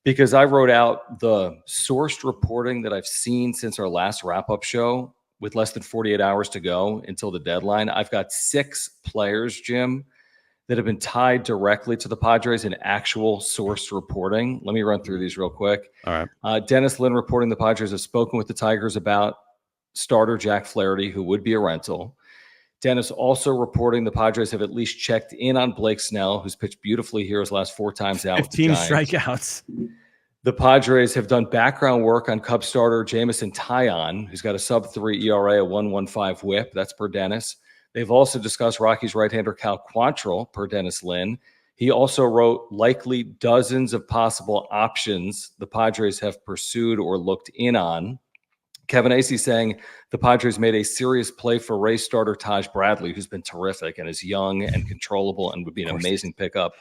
because I wrote out the sourced reporting that I've seen since our last wrap-up show with less than 48 hours to go until the deadline. I've got 6 players, Jim, that have been tied directly to the Padres in actual sourced reporting. Let me run through these real quick. All right. Dennis Lynn reporting the Padres have spoken with the Tigers about starter Jack Flaherty, who would be a rental. Dennis also reporting the Padres have at least checked in on Blake Snell, who's pitched beautifully here his last 4 times out with the Giants. 15 strikeouts. The Padres have done background work on Cub starter Jamison Taillon, who's got a sub-3 ERA, a 1.15 whip. That's per Dennis. They've also discussed Rockies right-hander Cal Quantrill, per Dennis Lynn. He also wrote likely dozens of possible options the Padres have pursued or looked in on. Kevin Acee saying the Padres made a serious play for Rays starter Taj Bradley, who's been terrific and is young and controllable and would be an amazing pickup.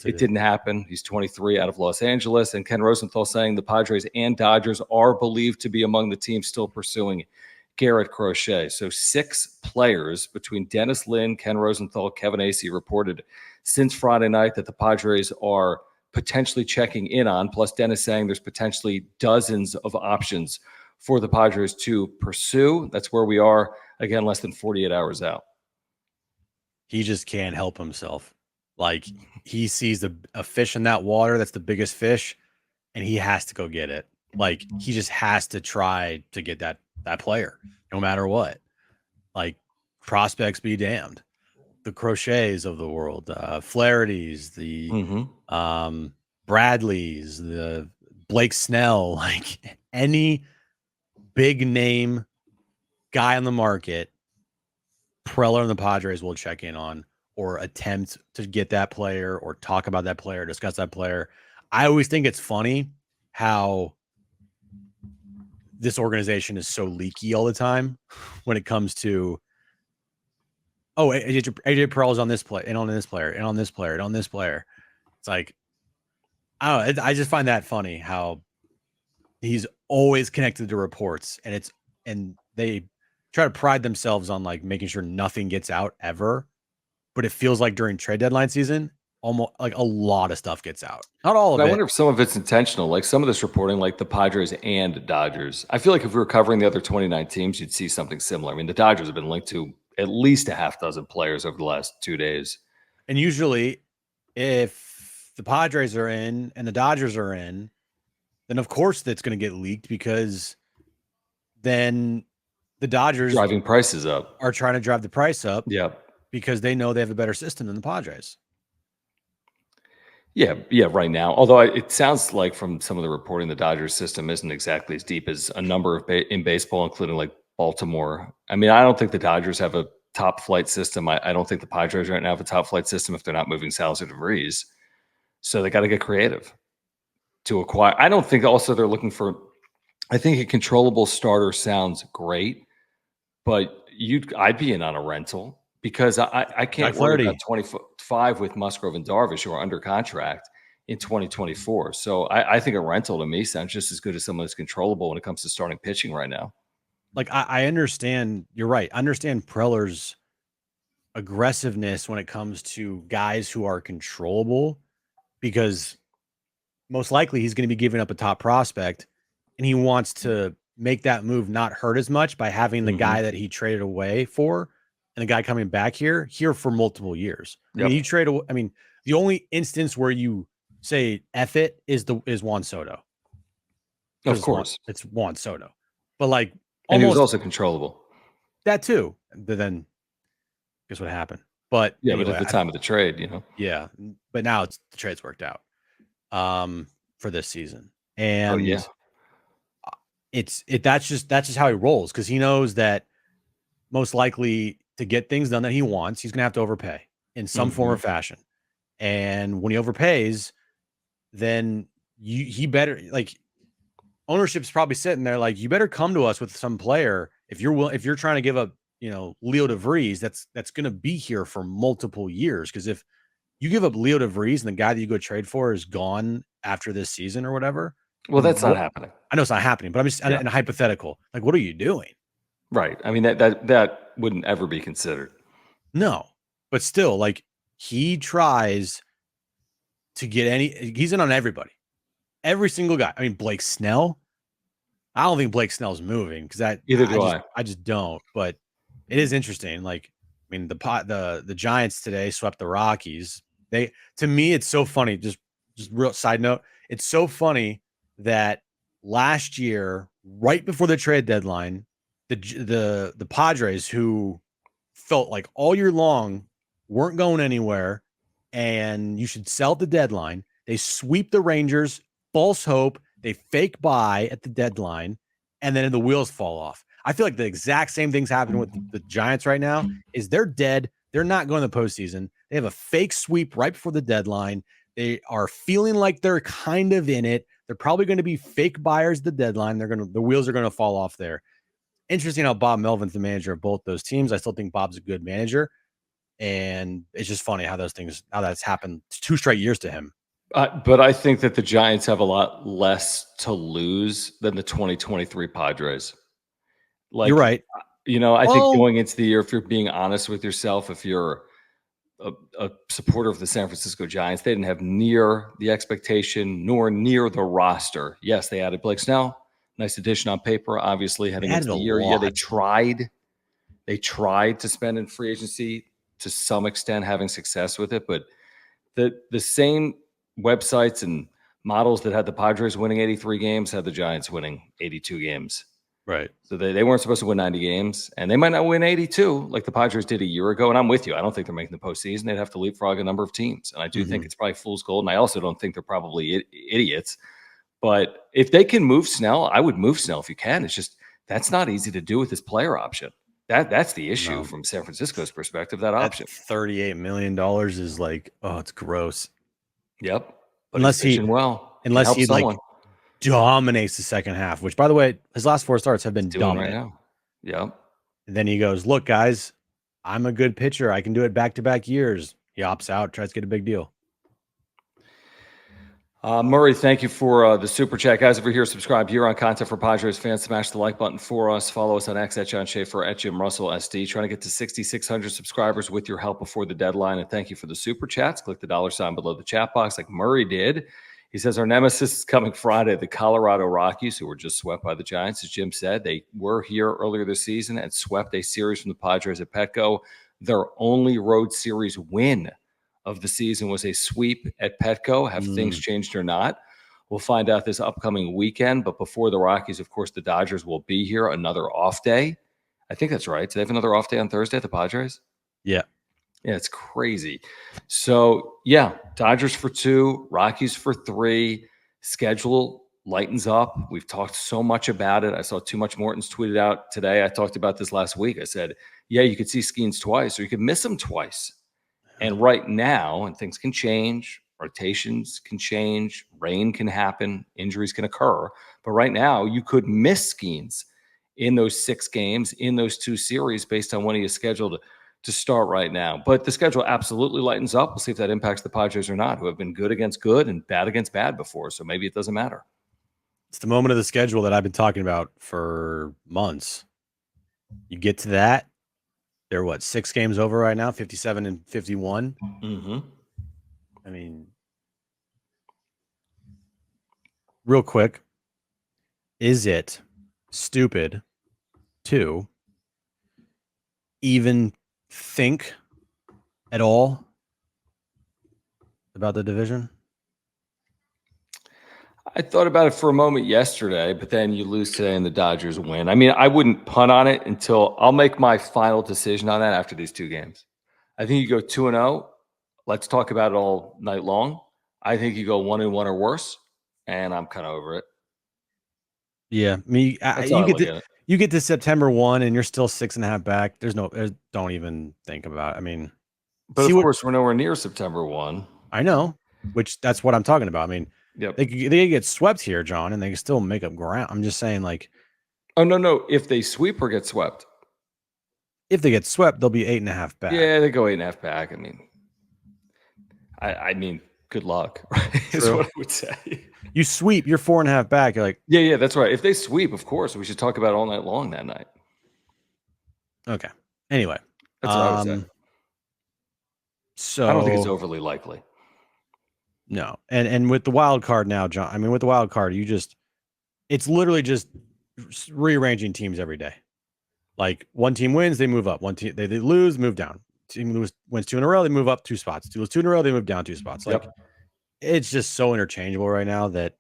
It didn't happen. He's 23 out of Los Angeles. And Ken Rosenthal saying the Padres and Dodgers are believed to be among the teams still pursuing Garrett Crochet. So 6 players between Dennis Lynn, Ken Rosenthal, Kevin Acee reported since Friday night that the Padres are potentially checking in on, plus Dennis saying there's potentially dozens of options for the Padres to pursue. That's where we are, again, less than 48 hours out. He just can't help himself. Like, he sees a fish in that water that's the biggest fish, and he has to go get it. Like, he just has to try to get that player, no matter what. Like, prospects be damned. The Crochets of the world, Flaherty's, the Bradley's, the Blake Snell, like any big name guy on the market, Preller and the Padres will check in on or attempt to get that player or talk about that player, discuss that player. I always think it's funny how this organization is so leaky all the time when it comes to, oh, AJ Prella's on this play and on this player and on this player and on this player. It's like, I don't know. I just find that funny how he's always connected to reports, and they try to pride themselves on like making sure nothing gets out ever. But it feels like during trade deadline season, almost like a lot of stuff gets out. Not all of it. I wonder if some of it's intentional. Like some of this reporting, like the Padres and Dodgers. I feel like if we were covering the other 29 teams, you'd see something similar. I mean, the Dodgers have been linked to at least a half dozen players over the last 2 days. And usually, if the Padres are in and the Dodgers are in, then of course that's going to get leaked, because then the Dodgers driving prices up are trying to drive the price up. Yeah. Because they know they have a better system than the Padres. Yeah, right now. Although it sounds like from some of the reporting, the Dodgers system isn't exactly as deep as a number of in baseball, including like Baltimore. I mean, I don't think the Dodgers have a top flight system. I don't think the Padres right now have a top flight system if they're not moving Salazar DeVries. So they got to get creative to acquire. I don't think also they're looking for, I think a controllable starter sounds great, but I'd be in on a rental. Because I can't worry about 25 with Musgrove and Darvish, who are under contract in 2024. So I think a rental to me sounds just as good as someone who's controllable when it comes to starting pitching right now. Like, I understand. You're right. I understand Preller's aggressiveness when it comes to guys who are controllable, because most likely he's going to be giving up a top prospect, and he wants to make that move not hurt as much by having the guy that he traded away for and the guy coming back here for multiple years. I mean, you trade away. I mean, the only instance where you say F it is Juan Soto. Of course. It's Juan Soto. But like, and he was also controllable. That too. But then guess what happened? But yeah, anyway, but at the time of the trade, Yeah. But now the trade's worked out for this season. And that's just how he rolls, because he knows that most likely to get things done that he wants, he's going to have to overpay in some form or fashion. And when he overpays, then he better, like, ownership's probably sitting there like, you better come to us with some player if you're trying to give up, Leo DeVries, that's going to be here for multiple years. Because if you give up Leo DeVries and the guy that you go trade for is gone after this season or whatever, well, that's not happening. I know it's not happening, but I'm just in a hypothetical. Like, what are you doing? Right. I mean, that wouldn't ever be considered. No, but still, like, he tries to get he's in on everybody. Every single guy. I mean, Blake Snell. I don't think Blake Snell's moving because Either do I. I just don't. But it is interesting. Like, I mean, the Giants today swept the Rockies. To me, it's so funny. Just real side note. It's so funny that last year, right before the trade deadline, the Padres, who felt like all year long weren't going anywhere, and you should sell at the deadline. They sweep the Rangers, false hope. They fake buy at the deadline, and then the wheels fall off. I feel like the exact same things happen with the Giants right now. Is they're dead. They're not going to the postseason. They have a fake sweep right before the deadline. They are feeling like they're kind of in it. They're probably going to be fake buyers at the deadline. The wheels are going to fall off there. Interesting how Bob Melvin's the manager of both those teams. I still think Bob's a good manager. And it's just funny how that's happened 2 straight years to him. But I think that the Giants have a lot less to lose than the 2023 Padres. Like, you're right. I think going into the year, if you're being honest with yourself, if you're a supporter of the San Francisco Giants, they didn't have near the expectation nor near the roster. Yes, they added Blake Snell. Nice addition on paper, obviously, heading into the year. Yeah, they tried. They tried to spend in free agency to some extent, having success with it. But the same websites and models that had the Padres winning 83 games had the Giants winning 82 games. Right. So they weren't supposed to win 90 games, and they might not win 82 like the Padres did a year ago. And I'm with you. I don't think they're making the postseason. They'd have to leapfrog a number of teams. And I do think it's probably fool's gold. And I also don't think they're probably idiots. But if they can move Snell, I would move Snell if you can. It's just that's not easy to do with this player option. That's the issue from San Francisco's perspective, that option. $38 million is like, it's gross. Yep. But unless he like dominates the second half, which, by the way, his last 4 starts have been dominant. Right now. Yep. And then he goes, look, guys, I'm a good pitcher. I can do it back-to-back years. He opts out, tries to get a big deal. Murray, thank you for the super chat. Guys, if you're here, subscribe here on Content for Padres fans. Smash the like button for us. Follow us on X at John Schaefer, at Jim Russell SD. Trying to get to 6,600 subscribers with your help before the deadline. And thank you for the super chats. Click the $ below the chat box like Murray did. He says our nemesis is coming Friday, the Colorado Rockies, who were just swept by the Giants. As Jim said, they were here earlier this season and swept a series from the Padres at Petco. Their only road series win of the season was a sweep at Petco. Have things changed or not? We'll find out this upcoming weekend. But before the Rockies, of course, the Dodgers will be here. Another off day. I think that's right. Do they have another off day on Thursday at the Padres? Yeah. Yeah, it's crazy. So, yeah, Dodgers for 2, Rockies for 3. Schedule lightens up. We've talked so much about it. I saw Too Much Morton's tweeted out today. I talked about this last week. I said, yeah, you could see Skeens twice or you could miss him twice. And right now, and things can change, rotations can change, rain can happen, injuries can occur. But right now, you could miss Skeens in those 6 games, in those 2 series, based on when he is scheduled to start right now. But the schedule absolutely lightens up. We'll see if that impacts the Padres or not, who have been good against good and bad against bad before. So maybe it doesn't matter. It's the moment of the schedule that I've been talking about for months. You get to that. They're 6 games over right now, 57 and 51. I mean, real quick, is it stupid to even think at all about the division? I thought about it for a moment yesterday, but then you lose today and the Dodgers win. I mean, I wouldn't punt on it until I'll make my final decision on that after these 2 games. I think you go 2-0. Let's talk about it all night long. I think you go 1-1 or worse, and I'm kind of over it. Yeah, you get to September 1 and you're still 6.5 back. Don't even think about it. I mean, but of course we're nowhere near September 1. I know, that's what I'm talking about. I mean, they get swept here, John, and they can still make up ground. I'm just saying, like, oh no, if they sweep or get swept. If they get swept, they'll be 8.5 back. Yeah, they go 8.5 back. I mean, good luck, right? Is what I would say. You sweep, you're 4.5 back. You're like, yeah, that's right. If they sweep, of course, we should talk about it all night long that night. Okay. Anyway, that's what I would say. So I don't think it's overly likely. No. And with the wild card now, John, I mean, with the wild card, it's literally just rearranging teams every day. Like one team wins, they move up. One team they lose, move down. Team wins 2 in a row, they move up 2 spots. Lose 2 in a row, they move down 2 spots. Like Yep. it's just so interchangeable right now that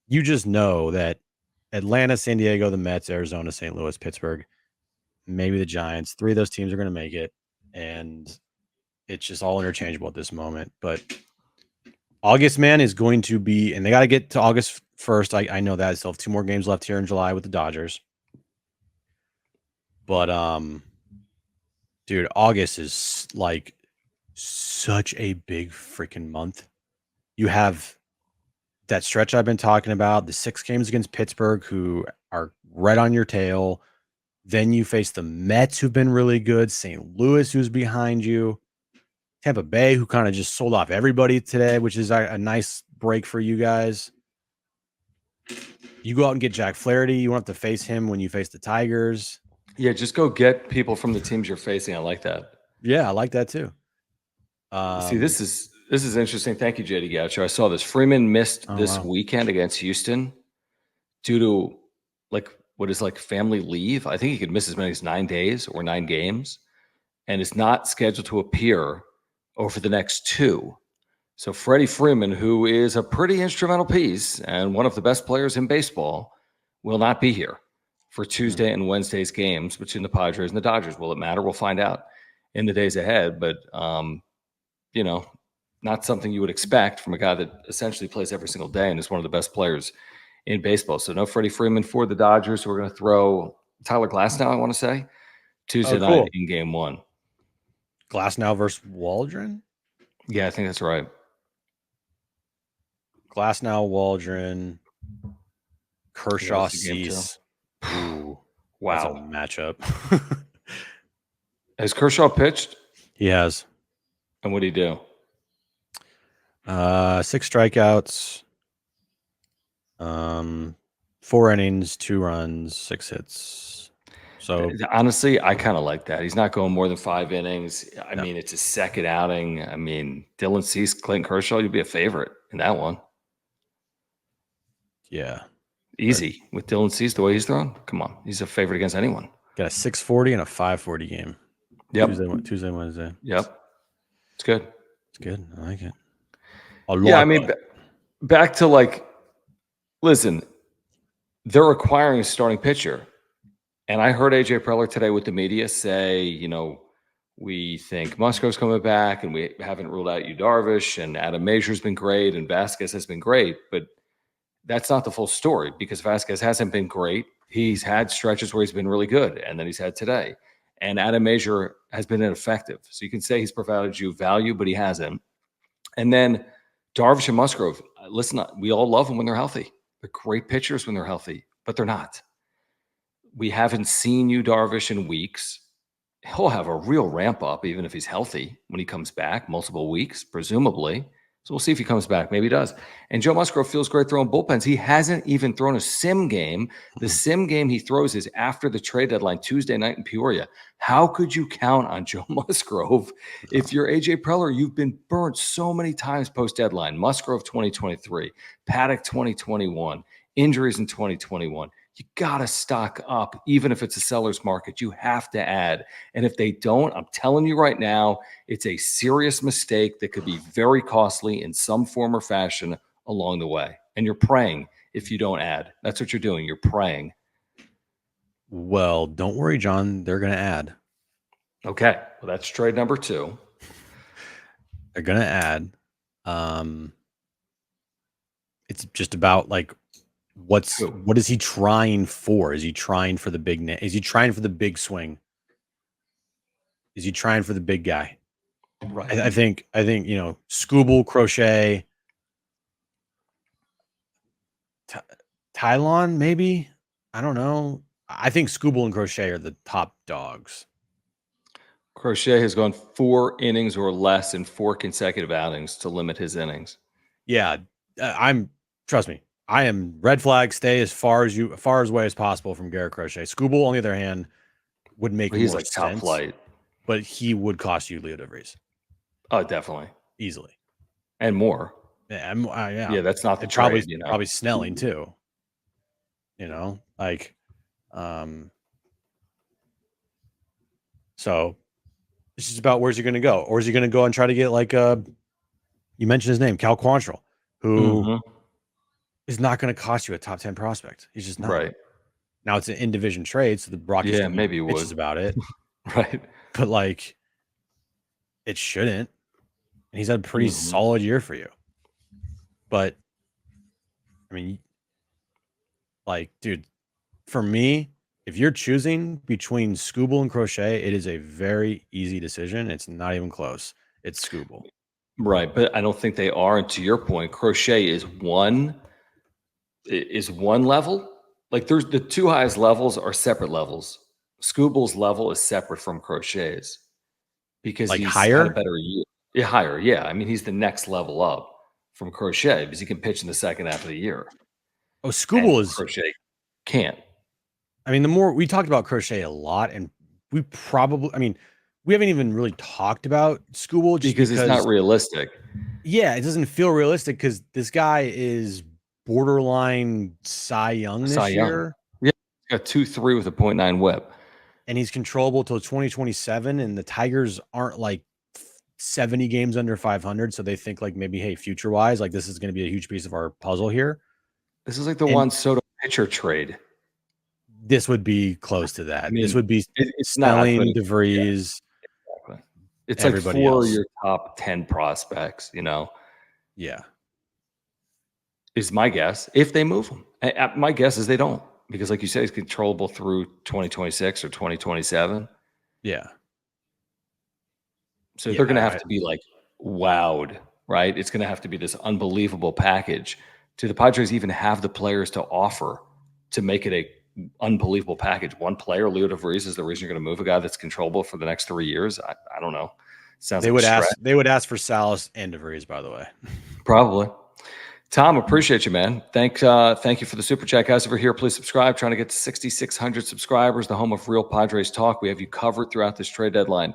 you just know that Atlanta, San Diego, the Mets, Arizona, St. Louis, Pittsburgh, maybe the Giants, 3 of those teams are going to make it, and it's just all interchangeable at this moment. But August, man, is going to be, and they got to get to August 1st. I know that. I still have 2 more games left here in July with the Dodgers. But dude, August is like such a big freaking month. You have that stretch I've been talking about, the 6 games against Pittsburgh, who are right on your tail. Then you face the Mets, who've been really good, St. Louis, who's behind you, Tampa Bay, who kind of just sold off everybody today, which is a nice break for you guys. You go out and get Jack Flaherty. You won't have to face him when you face the Tigers. Yeah, just go get people from the teams you're facing. I like that. Yeah, I like that too. See, this is interesting. Thank you, JD Goucher. I saw this. Freeman missed this weekend against Houston due to what is family leave. I think he could miss as many as 9 days or 9 games, and is not scheduled to appear over the next 2. So Freddie Freeman, who is a pretty instrumental piece and one of the best players in baseball, will not be here for Tuesday and Wednesday's games between the Padres and the Dodgers. Will it matter? We'll find out in the days ahead. But, not something you would expect from a guy that essentially plays every single day and is one of the best players in baseball. So no Freddie Freeman for the Dodgers. We're going to throw Tyler Glasnow, I want to say, Tuesday night in game 1. Glasnow versus Waldron? Yeah, I think that's right. Glasnow, Waldron, Kershaw, Cease. Ooh, wow. That's a matchup. Has Kershaw pitched? He has. And what did he do? 6 strikeouts, 4 innings, 2 runs, 6 hits. So honestly, I kind of like that. He's not going more than 5 innings. I mean, it's his second outing. I mean, Dylan Cease, Clayton Kershaw, you'd be a favorite in that one. Yeah. Easy with Dylan Cease, the way he's thrown. Come on. He's a favorite against anyone. Got a 640 and a 540 game. Yep. Tuesday, Wednesday. Yep. It's good. It's good. I like it. Yeah, I mean, back to listen, they're acquiring a starting pitcher. And I heard AJ Preller today with the media say, we think Musgrove's coming back and we haven't ruled out Yu Darvish, and Adam Mazur's been great and Vasquez has been great. But that's not the full story, because Vasquez hasn't been great. He's had stretches where he's been really good, and then he's had today. And Adam Mazur has been ineffective. So you can say he's provided you value, but he hasn't. And then Darvish and Musgrove, listen, we all love them when they're healthy. They're great pitchers when they're healthy, but they're not. We haven't seen Yu Darvish in weeks. He'll have a real ramp up, even if he's healthy, when he comes back, multiple weeks, presumably. So we'll see if he comes back. Maybe he does. And Joe Musgrove feels great throwing bullpens. He hasn't even thrown a sim game. The sim game he throws is after the trade deadline, Tuesday night in Peoria. How could you count on Joe Musgrove? If you're AJ Preller, you've been burnt so many times post-deadline. Musgrove 2023, Paddock 2021, injuries in 2021. You got to stock up, even if it's a seller's market. You have to add. And if they don't, I'm telling you right now, it's a serious mistake that could be very costly in some form or fashion along the way. And you're praying if you don't add. That's what you're doing. You're praying. Well, don't worry, John. They're going to add. Okay. Well, that's trade number 2. They're going to add. It's just about what is he trying for? Is he trying for the big name? Is he trying for the big swing? Is he trying for the big guy? Right. I think Scooble, Crochet, Tylon, maybe. I don't know. I think Scooble and Crochet are the top dogs. Crochet has gone 4 innings or less in 4 consecutive outings to limit his innings. Yeah, trust me. I am red flag. Stay as far away as possible from Garrett Crochet. Scooble, on the other hand, would make he's more top sense, flight, but he would cost you Leo DeVries. Oh, definitely, easily, and more. Yeah, Yeah, that's not the and probably trade, you know? probably Snelling too. Like, so it's just about where's he going to go, or is he going to go and try to get like you mentioned his name, Cal Quantrill, who Mhm. is not going to cost you a top 10 prospect. He's just not. Right. Now it's an in division trade, so the Rockies Yeah, can be maybe you would. bitches about it, Right. but like it shouldn't. And he's had a pretty Mhm. solid year for you. But I mean, like, dude, for me, if you're choosing between Scooble and Crochet, it is a very easy decision. It's not even close. It's Scooble. Right, but I don't think they are, and to your point, Crochet is one level. Like, there's the 2 highest levels are separate levels. Scooble's level is separate from Crochet's because Like he's had a higher. better year. Yeah, higher, yeah. I mean, he's the next level up from Crochet because he can pitch in the second half of the year, Oh, and Scooble is, Crochet can't. I mean, the more we talked about Crochet a lot, and I mean, we haven't even really talked about Scooble just Because it's not because, realistic. yeah, it doesn't feel realistic because this guy is borderline Cy Young Cy this Young. year, Yeah, he's got 2.3 with a .9 whip. and he's controllable till 2027, and the Tigers aren't like 70 games under 500, so they think like maybe, hey, future wise, like this is going to be a huge piece of our puzzle here, This is like the and Juan Soto pitcher trade. this would be close to I that. This mean, would be it's not, but Snelling, yeah, DeVries, exactly. It's like everybody 4 of else. your top 10 prospects, Yeah. is my guess, if they move him. My guess is they don't because, like you said, he's controllable through 2026 or 2027. Yeah. So they're gonna have Yeah. to be, like, wowed, right? It's gonna have to be this unbelievable package. Do the Padres even have the players to offer to make it a unbelievable package? One player, Leo DeVries, is the reason you're gonna move a guy that's controllable for the next 3 years? I don't know. Sounds They like a would stretch. ask for Salas and DeVries, by the way. Probably. Tom, appreciate you, man. Thank you for the super chat, guys. Over here, please subscribe. Trying to get to 6,600 subscribers, the home of real Padres talk. We have you covered throughout this trade deadline.